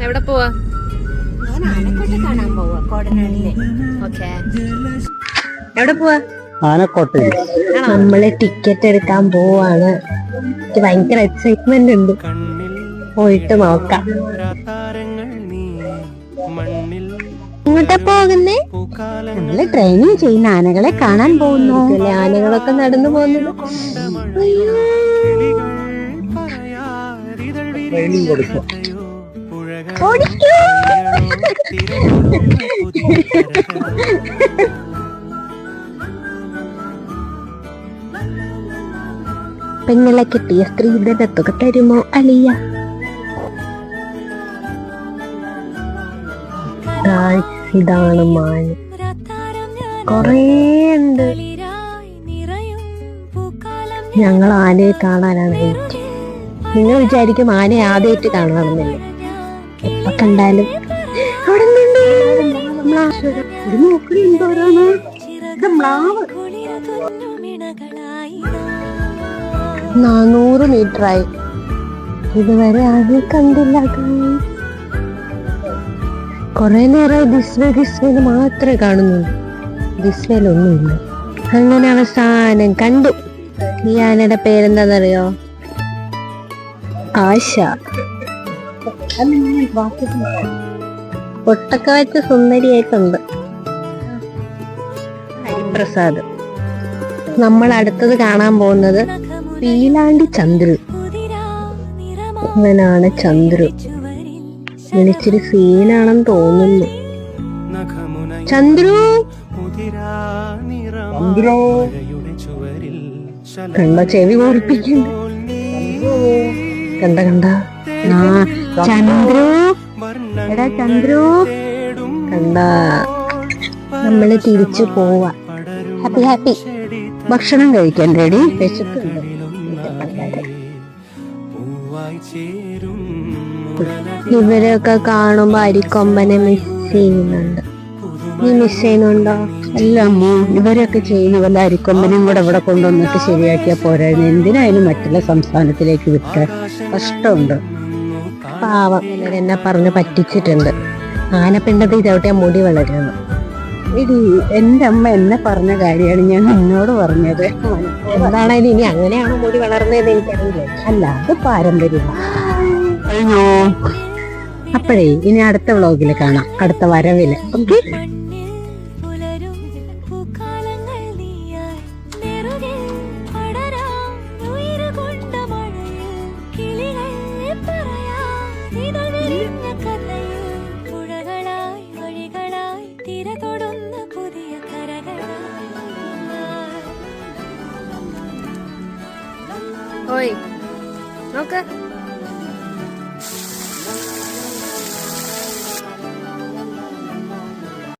എവിടെ പോവാ? ഞാൻ ആനക്കോട്ട കാണാൻ പോവാ, കോടനാടിലെ. ഓക്കെ, എവിടെ പോവാ? ആനക്കോട്ടയിൽ. നമ്മള് ടിക്കറ്റ് എടുക്കാൻ പോവാണ്. എനിക്ക് ഭയങ്കര എക്സൈറ്റ്മെന്റ് ഉണ്ട്. പോയിട്ട് നോക്കാം. ഇങ്ങോട്ടാ പോകുന്നേ? നമ്മള് ട്രെയിനിങ് ചെയ്യുന്ന ആനകളെ കാണാൻ പോകുന്നു. ആനകളൊക്കെ നടന്നു പോകുന്നത്. ട്രെയിനിങ് കൊടുക്കും. പെങ്ങളെ കിട്ടിയ സ്ത്രീധന തുക തരുമോ അളിയ? ഇതാണ് മാൻ. കൊറേ ഉണ്ട്. ഞങ്ങൾ ആനയെ കാണാനാണ് വെയിറ്റ്. നിങ്ങൾ വിചാരിക്കും ആനയെ ആദ്യമായിട്ട് കാണണമെന്നില്ല. എപ്പോ കണ്ടാലും അവിടെ 400 മീറ്ററായി. ഇതുവരെ ആനയെ കണ്ടില്ല. കൊറേ നേരമായി ദിസ്വേന്ന് മാത്രമേ കാണുന്നുള്ളൂ. ദിസ്വേലൊന്നുമില്ല. അങ്ങനെ അവസാനം കണ്ടു. ഈ ആനയുടെ പേരെന്താന്നറിയോ? ആശ. പൊട്ടൊക്കെ വെച്ച് സുന്ദരിയായിട്ടുണ്ട്. ഹരിപ്രസാദ്. നമ്മൾ അടുത്തത് കാണാൻ പോകുന്നത് പീലാണ്ടി ചന്ദ്രു. ഇവനാണ് ചന്ദ്രു. വിളിച്ചിരി സീനാണെന്ന് തോന്നുന്നു. ചന്ദ്രു കണ്ട, ചെവി ഓർപ്പിക്കുന്നു. കണ്ട ചന്ദ്രു. എടാ ചന്ദ്രു, കണ്ട. നമ്മള് തിരിച്ചു പോവാ. Happy happy. ഭക്ഷണം കഴിക്കാൻ റെഡി. വിശക്കുണ്ട്. ഇവരൊക്കെ കാണുമ്പോ അരിക്കൊമ്പനെ മിസ് ചെയ്യുന്നുണ്ട്. നീ മിസ് ചെയ്യുന്നുണ്ടോ? അല്ല അമ്മ, ഇവരൊക്കെ ചെയ്യുന്ന വല്ല അരിക്കൊമ്പനും കൂടെ ഇവിടെ കൊണ്ടുവന്നിട്ട് ശരിയാക്കിയാ പോരായിരുന്നു. എന്തിനായാലും മറ്റുള്ള സംസ്ഥാനത്തിലേക്ക് വിട്ട് കഷ്ടമുണ്ട്. പാവം എന്നെ പറഞ്ഞ് പറ്റിച്ചിട്ടുണ്ട്. ആനപ്പിണ്ടത്തിൽ ചവിട്ടിയാൽ മുടി വളരുന്നു. ഇടി, എന്റെ അമ്മ എന്നെ പറഞ്ഞ കാര്യമാണ് ഞാൻ എന്നോട് പറഞ്ഞത്. എന്താണേലും ഇനി അങ്ങനെയാണോ മുടി വളർന്നതെന്ന് എനിക്കറിയില്ല. അല്ല, അത് പാരമ്പര്യമാണ്. അയ്യോ, അപ്പോഴേ ഇനി അടുത്ത വ്ളോഗില് കാണാം, അടുത്ത വരവില്. ഓക്കെ. ഓയ് നോക്ക്.